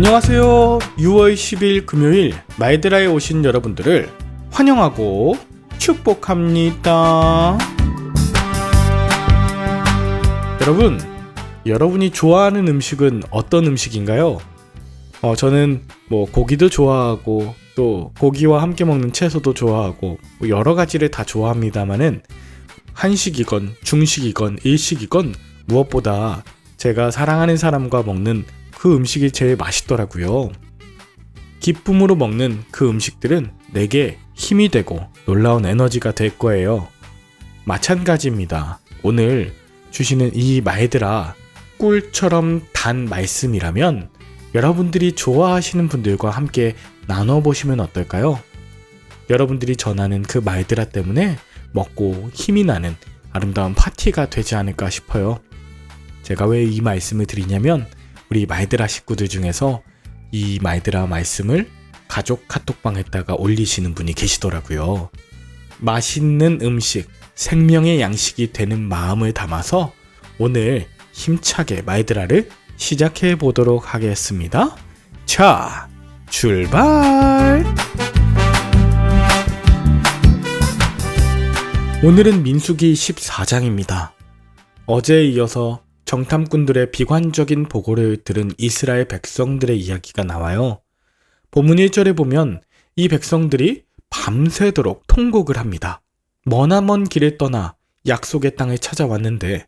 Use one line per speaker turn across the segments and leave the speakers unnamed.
안녕하세요. 6월 10일 금요일 마이드라에 오신 여러분들을 환영하고 축복합니다. 여러분이 좋아하는 음식은 어떤 음식인가요? 저는 고기도 좋아하고 또 고기와 함께 먹는 채소도 좋아하고 여러 가지를 다 좋아합니다만은 한식이건 중식이건 일식이건 무엇보다 제가 사랑하는 사람과 먹는 그 음식이 제일 맛있더라고요. 기쁨으로 먹는 그 음식들은 내게 힘이 되고 놀라운 에너지가 될 거예요. 마찬가지입니다. 오늘 주시는 이 마이드라 꿀처럼 단 말씀이라면 여러분들이 좋아하시는 분들과 함께 나눠보시면 어떨까요? 여러분들이 전하는 그 마이드라 때문에 먹고 힘이 나는 아름다운 파티가 되지 않을까 싶어요. 제가 왜 이 말씀을 드리냐면 우리 마이드라 식구들 중에서 이 마이드라 말씀을 가족 카톡방에다가 올리시는 분이 계시더라고요. 맛있는 음식, 생명의 양식이 되는 마음을 담아서 오늘 힘차게 마이드라를 시작해 보도록 하겠습니다. 자, 출발! 오늘은 민수기 14장입니다. 어제에 이어서 정탐꾼들의 비관적인 보고를 들은 이스라엘 백성들의 이야기가 나와요. 본문 1절에 보면 이 백성들이 밤새도록 통곡을 합니다. 머나먼 길을 떠나 약속의 땅을 찾아왔는데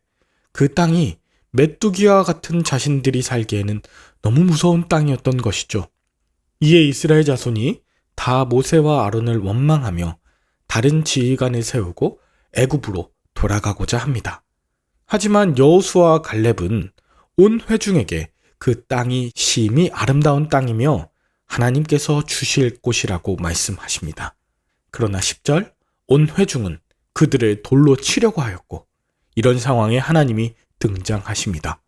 그 땅이 메뚜기와 같은 자신들이 살기에는 너무 무서운 땅이었던 것이죠. 이에 이스라엘 자손이 다 모세와 아론을 원망하며 다른 지휘관을 세우고 애굽으로 돌아가고자 합니다. 하지만 여호수아와 갈렙은 온 회중에게 그 땅이 심히 아름다운 땅이며 하나님께서 주실 곳이라고 말씀하십니다. 그러나 10절 온 회중은 그들을 돌로 치려고 하였고 이런 상황에 하나님이 등장하십니다.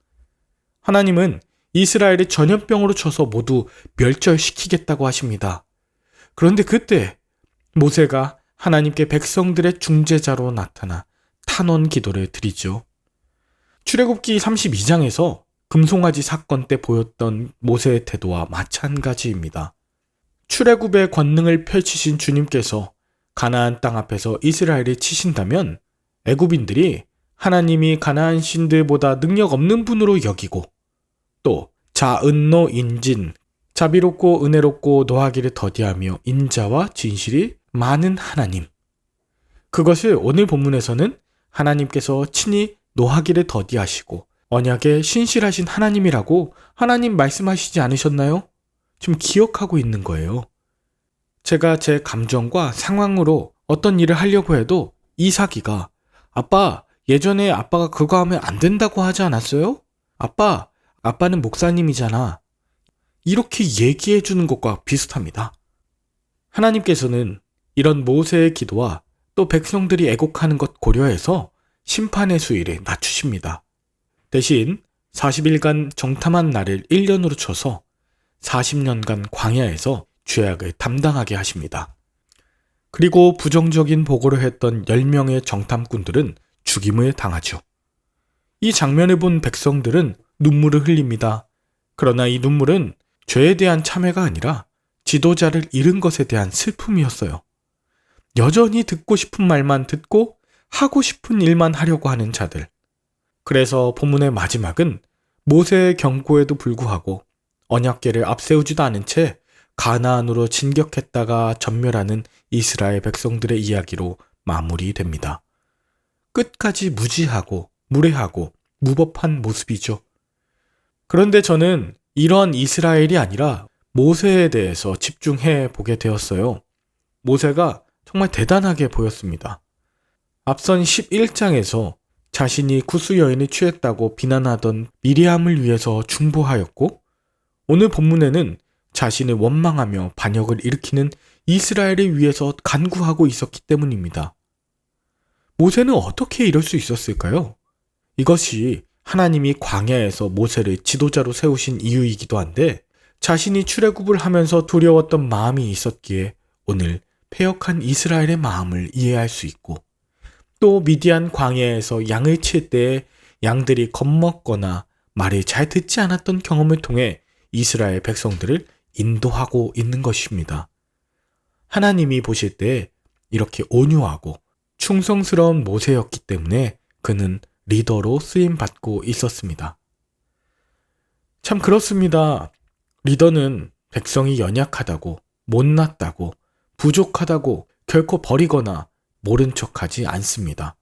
하나님은 이스라엘을 전염병으로 쳐서 모두 멸절시키겠다고 하십니다. 그런데 그때 모세가 하나님께 백성들의 중재자로 나타나 탄원 기도를 드리죠. 출애굽기 32장에서 금송아지 사건 때 보였던 모세의 태도와 마찬가지입니다. 출애굽의 권능을 펼치신 주님께서 가나안 땅 앞에서 이스라엘을 치신다면 애굽인들이 하나님이 가나안 신들보다 능력 없는 분으로 여기고 또 자은노 인진, 자비롭고 은혜롭고 노하기를 더디하며 인자와 진실이 많은 하나님. 그것을 오늘 본문에서는 하나님께서 친히 노하기를 더디하시고 언약에 신실하신 하나님이라고 하나님 말씀하시지 않으셨나요? 지금 기억하고 있는 거예요. 제가 제 감정과 상황으로 어떤 일을 하려고 해도 이삭이가 아빠, 예전에 아빠가 그거 하면 안 된다고 하지 않았어요? 아빠는 목사님이잖아. 이렇게 얘기해 주는 것과 비슷합니다. 하나님께서는 이런 모세의 기도와 또 백성들이 애곡하는 것 고려해서 심판의 수위를 낮추십니다. 대신 40일간 정탐한 날을 1년으로 쳐서 40년간 광야에서 죄악을 담당하게 하십니다. 그리고 부정적인 보고를 했던 10명의 정탐꾼들은 죽임을 당하죠. 이 장면을 본 백성들은 눈물을 흘립니다. 그러나 이 눈물은 죄에 대한 참회가 아니라 지도자를 잃은 것에 대한 슬픔이었어요. 여전히 듣고 싶은 말만 듣고 하고 싶은 일만 하려고 하는 자들. 그래서 본문의 마지막은 모세의 경고에도 불구하고 언약궤를 앞세우지도 않은 채 가나안으로 진격했다가 전멸하는 이스라엘 백성들의 이야기로 마무리됩니다. 끝까지 무지하고 무례하고 무법한 모습이죠. 그런데 저는 이런 이스라엘이 아니라 모세에 대해서 집중해 보게 되었어요. 모세가 정말 대단하게 보였습니다. 앞선 11장에서 자신이 구스 여인을 취했다고 비난하던 미리암을 위해서 중보하였고 오늘 본문에는 자신을 원망하며 반역을 일으키는 이스라엘을 위해서 간구하고 있었기 때문입니다. 모세는 어떻게 이럴 수 있었을까요? 이것이 하나님이 광야에서 모세를 지도자로 세우신 이유이기도 한데 자신이 출애굽을 하면서 두려웠던 마음이 있었기에 오늘 패역한 이스라엘의 마음을 이해할 수 있고 또 미디안 광야에서 양을 칠 때에 양들이 겁먹거나 말을 잘 듣지 않았던 경험을 통해 이스라엘 백성들을 인도하고 있는 것입니다. 하나님이 보실 때 이렇게 온유하고 충성스러운 모세였기 때문에 그는 리더로 쓰임받고 있었습니다. 참 그렇습니다. 리더는 백성이 연약하다고, 못났다고, 부족하다고 결코 버리거나 모른 척하지 않습니다.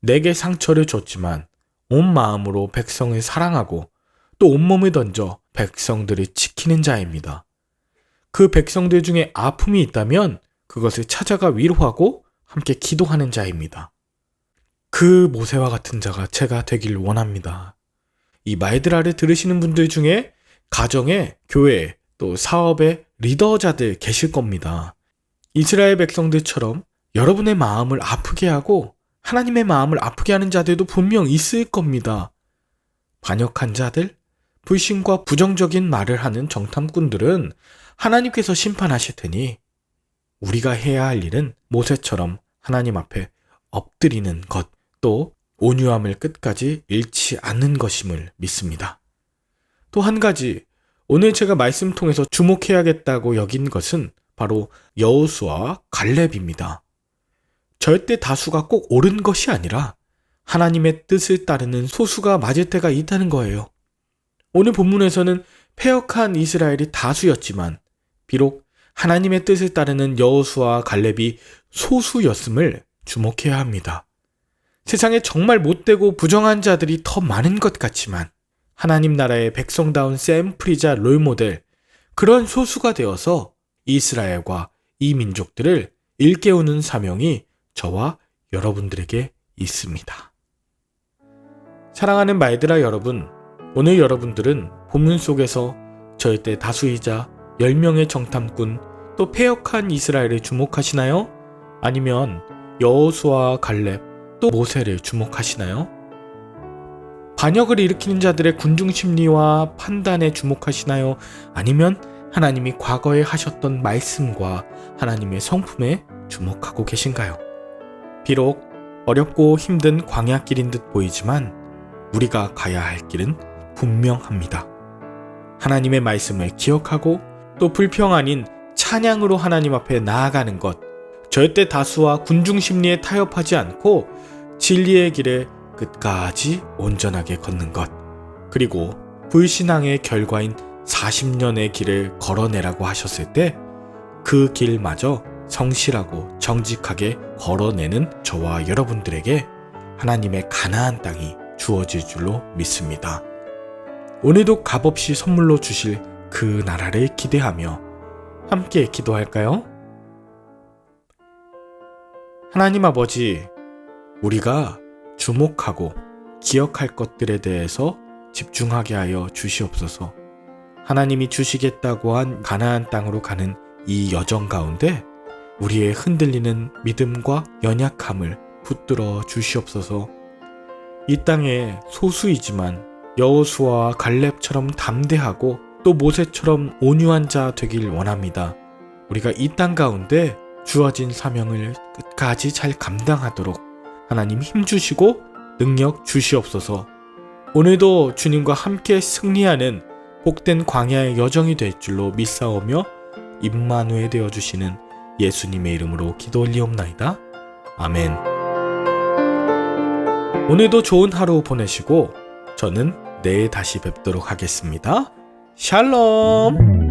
내게 상처를 줬지만 온 마음으로 백성을 사랑하고 또 온몸을 던져 백성들을 지키는 자입니다. 그 백성들 중에 아픔이 있다면 그것을 찾아가 위로하고 함께 기도하는 자입니다. 그 모세와 같은 자가 제가 되길 원합니다. 이 말드라를 들으시는 분들 중에 가정에, 교회, 또 사업의 리더자들 계실 겁니다. 이스라엘 백성들처럼 여러분의 마음을 아프게 하고 하나님의 마음을 아프게 하는 자들도 분명 있을 겁니다. 반역한 자들, 불신과 부정적인 말을 하는 정탐꾼들은 하나님께서 심판하실 테니 우리가 해야 할 일은 모세처럼 하나님 앞에 엎드리는 것, 또 온유함을 끝까지 잃지 않는 것임을 믿습니다. 또 한 가지, 오늘 제가 말씀 통해서 주목해야겠다고 여긴 것은 바로 여호수아와 갈렙입니다. 절대 다수가 꼭 옳은 것이 아니라 하나님의 뜻을 따르는 소수가 맞을 때가 있다는 거예요. 오늘 본문에서는 패역한 이스라엘이 다수였지만 비록 하나님의 뜻을 따르는 여호수아와 갈렙이 소수였음을 주목해야 합니다. 세상에 정말 못되고 부정한 자들이 더 많은 것 같지만 하나님 나라의 백성다운 샘플이자 롤모델, 그런 소수가 되어서 이스라엘과 이 민족들을 일깨우는 사명이 저와 여러분들에게 있습니다. 사랑하는 말들아 여러분, 오늘 여러분들은 본문 속에서 절대 다수이자 10명의 정탐꾼, 또 패역한 이스라엘을 주목하시나요? 아니면 여호수아와 갈렙, 또 모세를 주목하시나요? 반역을 일으키는 자들의 군중심리와 판단에 주목하시나요? 아니면 하나님이 과거에 하셨던 말씀과 하나님의 성품에 주목하고 계신가요? 비록 어렵고 힘든 광야길인 듯 보이지만 우리가 가야 할 길은 분명합니다. 하나님의 말씀을 기억하고 또 불평 아닌 찬양으로 하나님 앞에 나아가는 것, 절대 다수와 군중심리에 타협하지 않고 진리의 길에 끝까지 온전하게 걷는 것, 그리고 불신앙의 결과인 40년의 길을 걸어내라고 하셨을 때 그 길마저 성실하고 정직하게 걸어내는 저와 여러분들에게 하나님의 가나안 땅이 주어질 줄로 믿습니다. 오늘도 값없이 선물로 주실 그 나라를 기대하며 함께 기도할까요? 하나님 아버지, 우리가 주목하고 기억할 것들에 대해서 집중하게 하여 주시옵소서. 하나님이 주시겠다고 한 가나안 땅으로 가는 이 여정 가운데 우리의 흔들리는 믿음과 연약함을 붙들어 주시옵소서. 이 땅에 소수이지만 여호수아와 갈렙처럼 담대하고 또 모세처럼 온유한 자 되길 원합니다. 우리가 이 땅 가운데 주어진 사명을 끝까지 잘 감당하도록 하나님 힘주시고 능력 주시옵소서. 오늘도 주님과 함께 승리하는 복된 광야의 여정이 될 줄로 믿사오며 임마누엘 되어주시는 예수님의 이름으로 기도 올리옵나이다. 아멘. 오늘도 좋은 하루 보내시고 저는 내일 다시 뵙도록 하겠습니다. 샬롬.